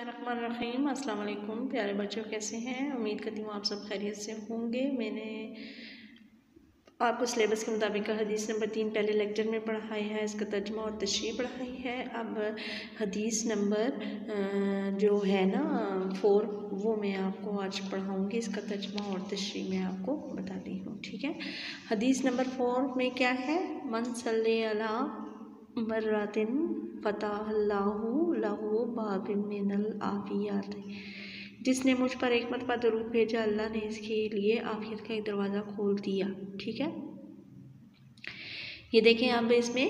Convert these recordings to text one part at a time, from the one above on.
बिस्मिल्लाहिर्रहमानिर्रहीम। अस्सलाम वालेकुम प्यारे बच्चों, कैसे हैं? उम्मीद करती हूँ आप सब खैरियत से होंगे। मैंने आपको सिलेबस के मुताबिक हदीस नंबर 3 पहले लेक्चर में पढ़ाई है, इसका तर्जुमा और तशरीह पढ़ाई है। अब हदीस नंबर जो है ना 4 वो मैं आपको आज पढ़ाऊँगी, इसका तर्जुमा और तशरीह मैं आपको बताती हूँ। ठीक है, हदीस नंबर 4 में क्या है? मन सल्ले अला मर्रातिन फ़तहल्लाहु लहू बाबिन मिनल आफ़ियत। जिसने मुझ पर एक मरतबा दरूद भेजा, अल्लाह ने इसके लिए आफ़ियत का एक दरवाज़ा खोल दिया। ठीक है, ये देखें आप इसमें,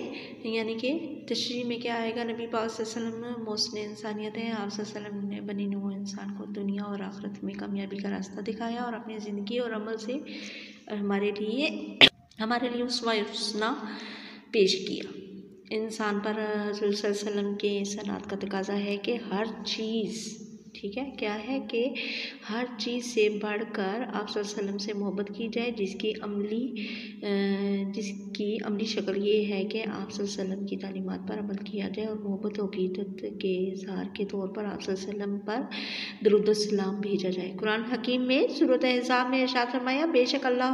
यानी कि तशरीह में क्या आएगा? नबी पाक सल्लल्लाहु अलैहि वसल्लम मौसम इंसानियत है। आप सल्लल्लाहु अलैहि वसल्लम ने बनी नूह इंसान को दुनिया और आखिरत में कामयाबी का रास्ता दिखाया और अपनी ज़िंदगी और अमल से हमारे लिए उस्वा हुस्ना पेश किया। इंसान पर हज़रत सल्लल्लाहु अलैहि वसल्लम के सनात का तकाज़ा है कि हर चीज़, ठीक है, क्या है कि हर चीज़ से बढ़कर आप सल्लल्लाहु अलैहि वसल्लम से मोहब्बत की जाए, जिसकी अमली शक्ल ये है कि आप सल्लल्लाहु अलैहि वसल्लम की तालीमात पर अमल किया जाए और मोहब्बत और अक़ीदत के इज़हार के तौर पर आप सल्लल्लाहु अलैहि वसल्लम पर दुरूद व सलाम भेजा जाए। कुरान हकीम में सूरत अहज़ाब में इरशाद फरमाया, बेशक अल्लाह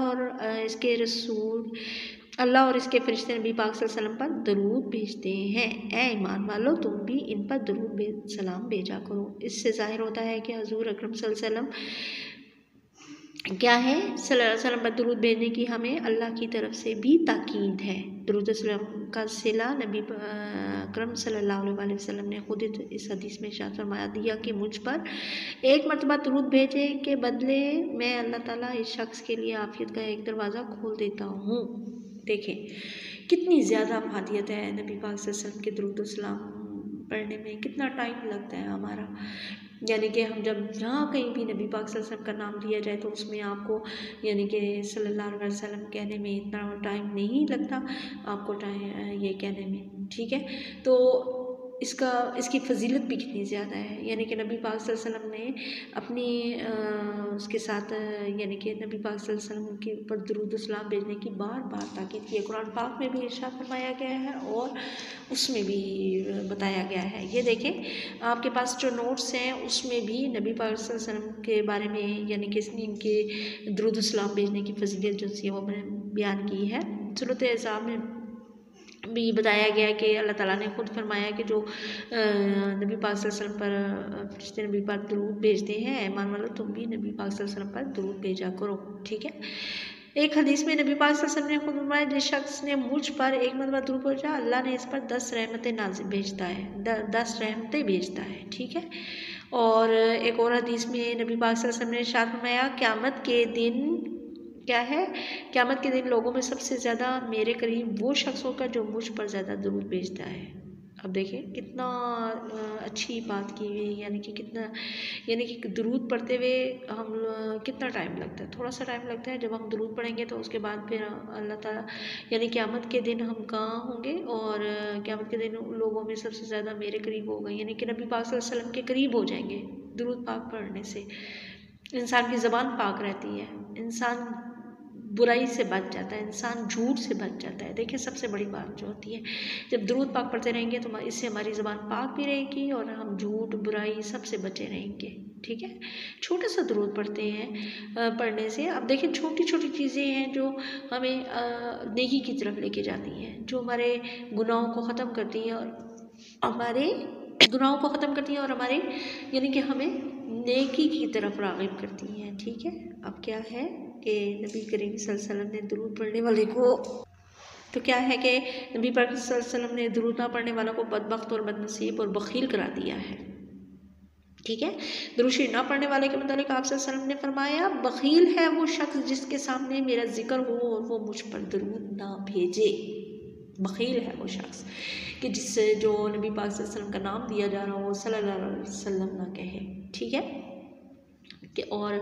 और इसके फरिश्ते नबी पाक सल्लल्लाहु अलैहि वसल्लम पर दरूद भेजते हैं। ए ईमान वालो, तुम भी इन पर दरूद सलाम भेजा करो। इससे ज़ाहिर होता है कि हज़ूर अकरम सल्लल्लाहु अलैहि वसल्लम क्या है, सल्लल्लाहु अलैहि वसल्लम पर दरूद भेजने की हमें अल्लाह की तरफ से भी ताकीद है। दरूद सलाम का सिला नबी अकरम सल्लल्लाहु अलैहि वसल्लम ने खुद इस हदीस में इरशाद फरमाया दिया कि मुझ पर एक मरतबा दरूद भेजे के बदले मैं अल्लाह ताला इस शख्स के लिए आफ़ियत का एक दरवाज़ा खोल देता हूँ। देखें कितनी ज़्यादा अफादियत है नबी पाक सल्लल्लाहु अलैहि वसल्लम के दरूद सलाम पढ़ने में, कितना टाइम लगता है हमारा। यानी कि हम जब जहाँ कहीं भी नबी पाक सल्लल्लाहु अलैहि वसल्लम का नाम लिया जाए तो उसमें आपको यानी कि सल्लल्लाहु अलैहि वसल्लम कहने में इतना टाइम नहीं लगता आपको टाइम ये कहने में। ठीक है, तो इसकी फ़जीलत भी कितनी ज़्यादा है। यानी कि नबी पाक सल्लल्लाहु अलैहि वसल्लम ने अपनी उसके साथ यानी कि नबी पाक सल्लल्लाहु अलैहि वसल्लम के ऊपर दुरूद सलाम भेजने की बार बार ताकीद की है। कुरान पाक में भी इरशाद फरमाया गया है और उसमें भी बताया गया है। ये देखें आपके पास जो नोट्स हैं उसमें भी नबी पाक सल्लल्लाहु अलैहि वसल्लम के बारे में यानी कि इनके दुरूद सलाम भेजने की फ़जीलत जो सी वो मैंने बयान की है। सूरत अहज़ाब में भी बताया गया कि अल्लाह ताला ने खुद फरमाया कि जो नबी पाक सल्लल्लाहु अलैहि वसल्लम पर फरिश्ते नबी पर दरूद भेजते हैं, ईमान वालों तुम भी नबी पाक सल्लल्लाहु अलैहि वसल्लम पर दरूद भेजा करो। ठीक है, एक हदीस में नबी पाक सल्लल्लाहु अलैहि वसल्लम ने खुद फरमाया, जिस शख्स ने मुझ पर एक मरतबा दरूद भेजा, अल्लाह ने इस पर 10 रहमतें नाज़िल भेजता है, 10 रहमतें भेजता है। ठीक है, और एक और हदीस में नबी पाक सल्लल्लाहु अलैहि वसल्लम ने इरशाद फरमाया, क़यामत के दिन क्या है, क़यामत के दिन लोगों में सबसे ज़्यादा मेरे करीब वो शख्स होगा जो मुझ पर ज़्यादा दरूद भेजता है। अब देखें कितना अच्छी बात की हुई, यानी कि दरूद पढ़ते हुए हम कितना टाइम लगता है, थोड़ा सा टाइम लगता है। जब हम दरूद पढ़ेंगे तो उसके बाद फिर अल्लाह ताला यानी क़यामत के दिन हम कहाँ होंगे और क़यामत के दिन लोगों में सबसे ज़्यादा मेरे करीब होगा, यानी कि नबी पाक सल्लल्लाहु अलैहि वसल्लम के करीब हो जाएंगे। दरूद पाक पढ़ने से इंसान की ज़बान पाक रहती है, इंसान बुराई से बच जाता है, इंसान झूठ से बच जाता है। देखिए सबसे बड़ी बात जो होती है, जब दरूद पाक पढ़ते रहेंगे तो इससे हमारी ज़बान पाक भी रहेगी और हम झूठ बुराई सबसे बचे रहेंगे। ठीक है, छोटा सा दरूद पढ़ते हैं पढ़ने से अब देखिए छोटी छोटी चीज़ें हैं जो हमें नेकी की तरफ लेके जाती हैं, जो हमारे गुनाहों को ख़त्म करती हैं और हमारे यानी कि हमें नेकी की तरफ राग़िब करती हैं। ठीक है, अब क्या है कि नबी करीम सल्लल्लाहु अलैहि वसल्लम ने दरूद पढ़ने वाले को तो क्या है कि नबी पाक सल्लल्लाहु अलैहि वसल्लम ने दरूद ना पढ़ने वालों को बदबख्त और बदनसीब और बखील करा दिया है। ठीक है, दरूद शरीफ ना पढ़ने वाले के मुतालिक आप सल्लल्लाहु अलैहि वसल्लम ने फरमाया, बखील है वो शख्स जिसके सामने मेरा जिक्र हो और वो मुझ पर दरूद ना भेजे। बखील है वो शख्स कि जिससे जो नबी पाक सल्लल्लाहु अलैहि वसल्लम का नाम दिया जा रहा हो सल्लल्लाहु अलैहि वसल्लम ना कहे। ठीक है, और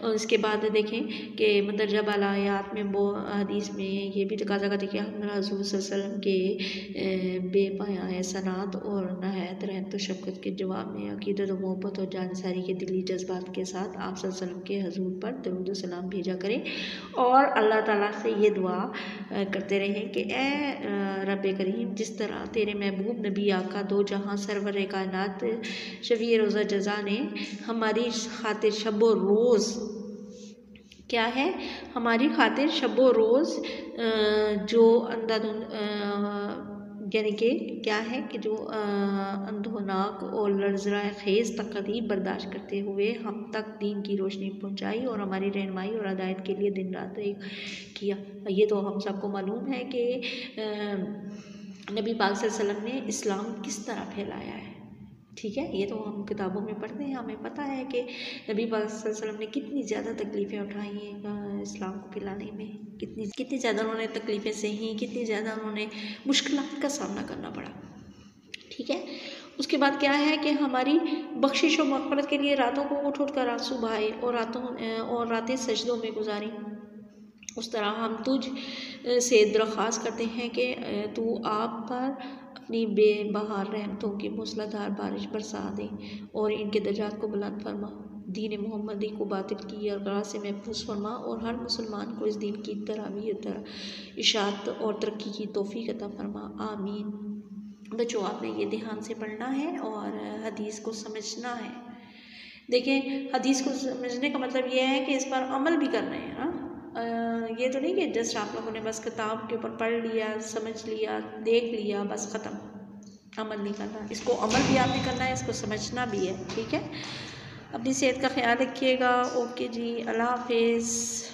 उसके बाद देखें कि मंदरजा बालायात में वो हदीस में ये भी तकाजा करती है कि हमारा हज़ूर सल्लल्लाहु अलैहि वसल्लम के बेपाया सनात और नहायत रहमत शफ़क़त के जवाब में अक़ीदत व मोहब्बत और जानसारी के दिली जज्बात के साथ आप सल्लल्लाहु अलैहि वसल्लम के हज़ूर पर दरूद व सलाम भेजा करें और अल्लाह ताला से ये दुआ करते रहें कि ए रब करीम, जिस तरह तेरे महबूब नबी आका दो जहाँ सरवर कायनात शफ़ी रोज़ा जज़ा ने हमारी खातिर शब रोज़ क्या है, हमारी खातिर शब रोज़ जो अंधाधुंध यानी कि क्या है कि जो अंधोनाक और लर्ज़ा खेज़ तकलीफ़ बर्दाश्त करते हुए हम तक दीन की रोशनी पहुंचाई और हमारी रहनुमाई और हिदायत के लिए दिन रात एक किया। ये तो हम सबको मालूम है कि नबी पाक सल्लल्लाहु अलैहि वसल्लम ने इस्लाम किस तरह फैलाया है। ठीक है, ये तो हम किताबों में पढ़ते हैं, हमें पता है कि नबी पाक सल्लल्लाहु अलैहि वसल्लम ने कितनी ज़्यादा तकलीफ़ें उठाई हैं इस्लाम को फैलाने में, कितनी ज़्यादा उन्होंने तकलीफ़ें सही, कितनी ज़्यादा उन्होंने मुश्किलात का सामना करना पड़ा। ठीक है, उसके बाद क्या है कि हमारी बख्शिश और मग़फ़िरत के लिए रातों को उठ कर आंसू बहाए और रातें सजदों में गुजारी। उस तरह हम तुझ से दरख्वास्त करते हैं कि तू आप पर अपनी बेबहार रहमतों की मूसलाधार बारिश बरसा दे और इनके दर्जात को बुलंद फरमा, दीन मोहम्मदी को बातिल की अगरा से महफूज फरमा और हर मुसलमान को इस दीन की तरावी इशाअत और तरक्की की तौफीक अता फरमा। आमीन। बच्चों, आपने ये ध्यान से पढ़ना है और हदीस को समझना है। देखें, हदीस को समझने का मतलब ये है कि इस पर अमल भी करना है ना। ये तो नहीं कि जस्ट आप लोगों ने बस किताब के ऊपर पढ़ लिया, समझ लिया, देख लिया, बस ख़त्म, अमल नहीं करना। इसको अमल भी आपने करना है, इसको समझना भी है। ठीक है, अपनी सेहत का ख्याल रखिएगा। ओके जी, अल्लाह हाफिज़।